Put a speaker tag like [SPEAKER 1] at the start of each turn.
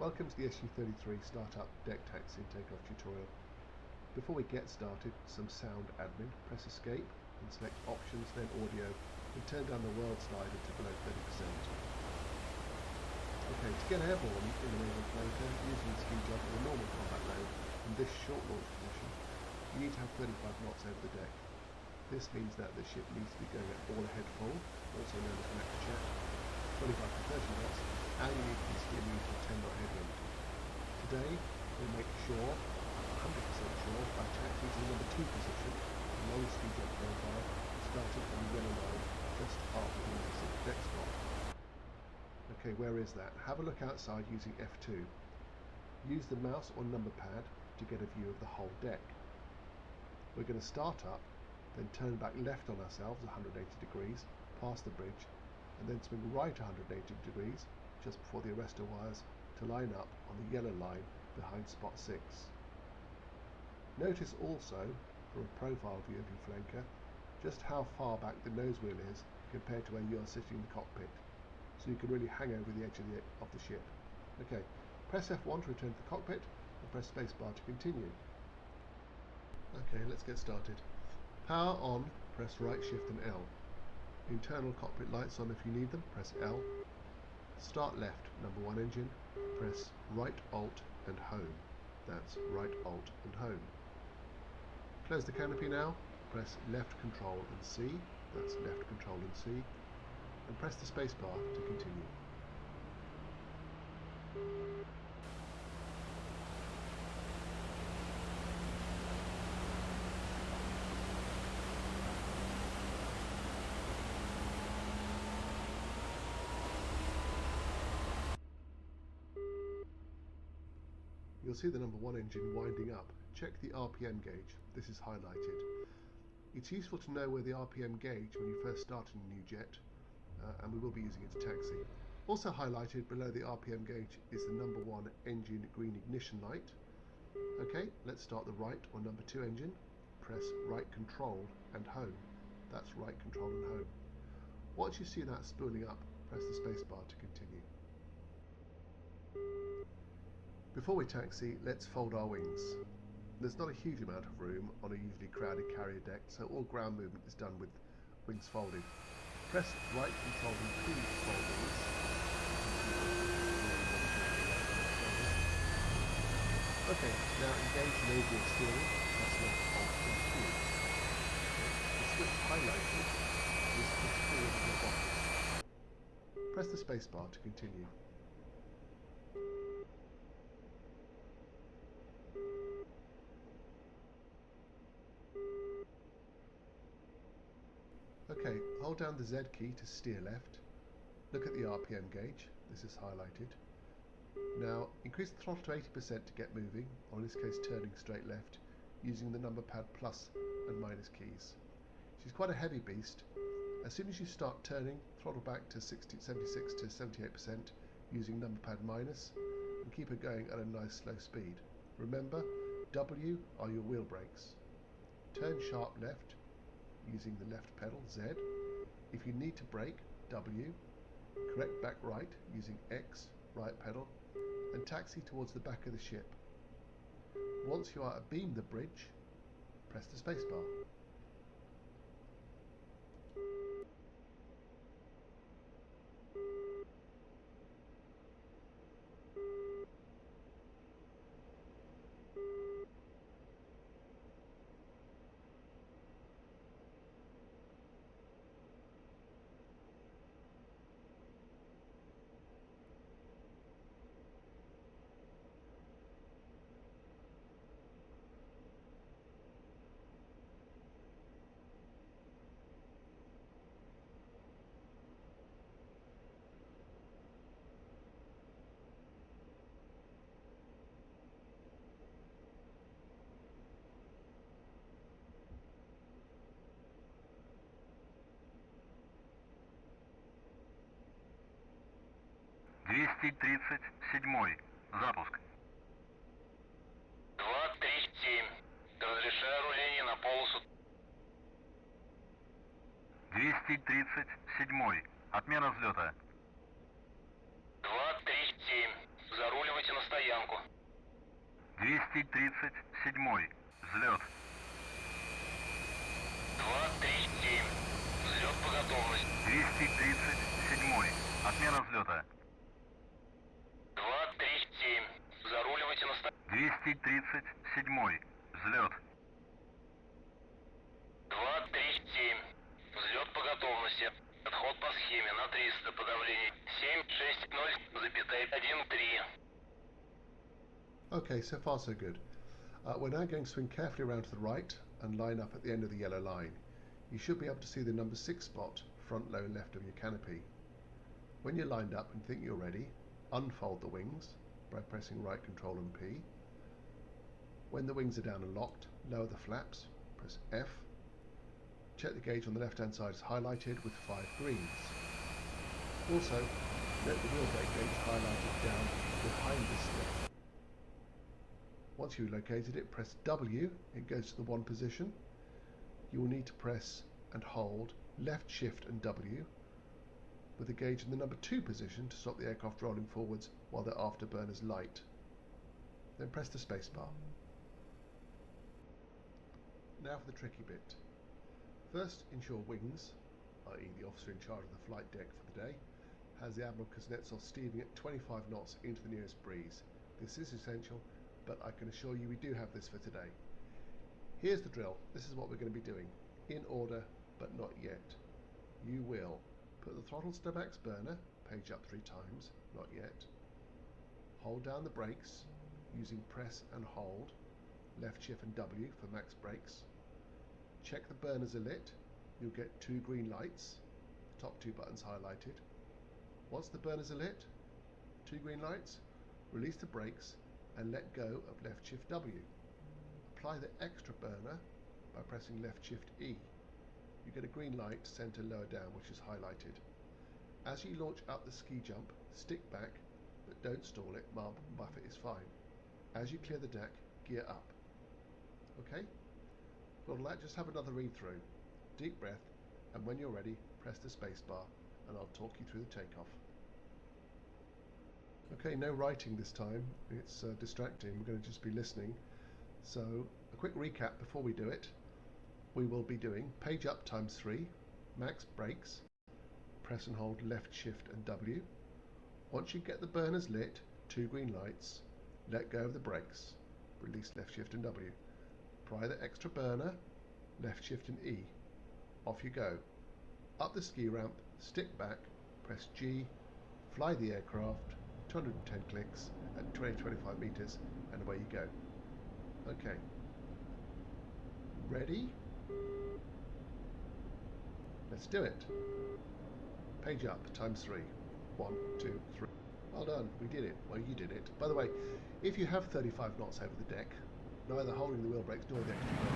[SPEAKER 1] Welcome to the Su33 Startup Deck Taxi and Takeoff tutorial. Before we get started, some sound admin. Press Escape and select Options, then Audio, and turn down the world slider to below 30%. Okay, to get airborne in the naval flanker using the ski jump with a normal combat load in this short launch position, you need to have 35 knots over the deck. This means that the ship needs to be going at all ahead full, also known as max check, 25 to 30 knots, and you need to be steering using a 10 knot headwind. Today, we'll make sure, 100% sure, by taxiing to the number 2 position, the long ski jump profile, starting from the yellow line just after the exit deck spot. Okay, where is that? Have a look outside using F2. Use the mouse or number pad to get a view of the whole deck. We're going to start up, then turn back left on ourselves 180 degrees, past the bridge, and then swing right 180 degrees just before the arrestor wires to line up on the yellow line behind spot 6. Notice also, from a profile view of your flanker, just how far back the nose wheel is compared to where you are sitting in the cockpit, so you can really hang over the edge of the ship. Okay, press F1 to return to the cockpit, and press spacebar to continue. Okay, let's get started. Power on, press right shift and L. Internal cockpit lights on if you need them, press L. Start left, number 1 engine, press right Alt and home. That's right Alt and home. Close the canopy now, press left control and C, that's left control and C, and press the spacebar to continue. You'll see the number 1 engine winding up. Check the RPM gauge. This is highlighted. It's useful to know where the RPM gauge when you first start a new jet, and we will be using it to taxi. Also highlighted below the RPM gauge is the number 1 engine green ignition light. Okay, let's start the right or number 2 engine. Press right control and home. That's right control and home. Once you see that spooling up, press the spacebar to continue. Before we taxi, let's fold our wings. There's not a huge amount of room on a usually crowded carrier deck, so all ground movement is done with wings folded. Press right control and P to fold wings. Okay, now engage navy and steering. Press left Alt and Q. The switch highlighted is push forward to the bottom. Press the spacebar to continue. Okay, hold down the Z key to steer left. Look at the RPM gauge, this is highlighted. Now increase the throttle to 80% to get moving, or in this case turning straight left, using the number pad plus and minus keys. She's quite a heavy beast. As soon as you start turning, throttle back to 76 to 78% using number pad minus, and keep her going at a nice slow speed. Remember, W are your wheel brakes. Turn sharp left using the left pedal, Z. If you need to brake, W. Correct back right using X, right pedal, and taxi towards the back of the ship. Once you are abeam the bridge, press the spacebar.
[SPEAKER 2] Dcs-Su33-Седьмой. Запуск. 237. Разрешаю руление на полосу. Dcs-Su33-Седьмой. Отмена взлета. 237. Заруливайте на
[SPEAKER 3] 237-й. Взлет.
[SPEAKER 2] 237. Взлет по готовности.
[SPEAKER 3] 237-й. Отмена взлета.
[SPEAKER 2] 237. Заруливайте на
[SPEAKER 3] 237-й. Взлет.
[SPEAKER 2] 237. Взлет по готовности. Отход по схеме на 300 по давлению. 760,13.
[SPEAKER 1] Okay, so far so good. We're now going to swing carefully around to the right and line up at the end of the yellow line. You should be able to see the number 6 spot, front low left of your canopy. When you're lined up and think you're ready, unfold the wings by pressing right control and P. When the wings are down and locked, lower the flaps, press F. Check the gauge on the left hand side is highlighted with 5 greens. Also, note the wheel brake gauge highlighted down behind the slip. Once you've located it, press W, it goes to the 1 position. You will need to press and hold left shift and W with the gauge in the number 2 position to stop the aircraft rolling forwards while the afterburners light. Then press the spacebar. Now for the tricky bit. First, ensure wings, i.e. the officer in charge of the flight deck for the day, has the Admiral Kuznetsov steaming at 25 knots into the nearest breeze. This is essential, but I can assure you we do have this for today. Here's the drill. This is what we're going to be doing, in order, but not yet. You will put the throttle to the max burner, page up 3 times, not yet. Hold down the brakes, using press and hold, left shift and W for max brakes. Check the burners are lit. You'll get 2 green lights, the top 2 buttons highlighted. Once the burners are lit, 2 green lights, release the brakes and let go of left shift W. Apply the extra burner by pressing left shift E. You get a green light center lower down, which is highlighted. As you launch up the ski jump, stick back, but don't stall it. Marble buffer is fine. As you clear the deck, gear up. Okay? For all that, just have another read through. Deep breath, and when you're ready, press the spacebar, and I'll talk you through the takeoff. Okay, no writing this time. It's distracting. We're going to just be listening. So, a quick recap before we do it. We will be doing page up times 3, max brakes, press and hold left shift and W. Once you get the burners lit, 2 green lights, let go of the brakes, release left shift and W. Apply the extra burner, left shift and E. Off you go. Up the ski ramp, stick back, press G, fly the aircraft, 210 clicks at 20-25 meters, and away you go. Okay. Ready? Let's do it. Page up, times 3. 1, 2, 3. Well done, we did it. Well, you did it. By the way, if you have 35 knots over the deck, neither holding the wheel brakes nor the extra burner,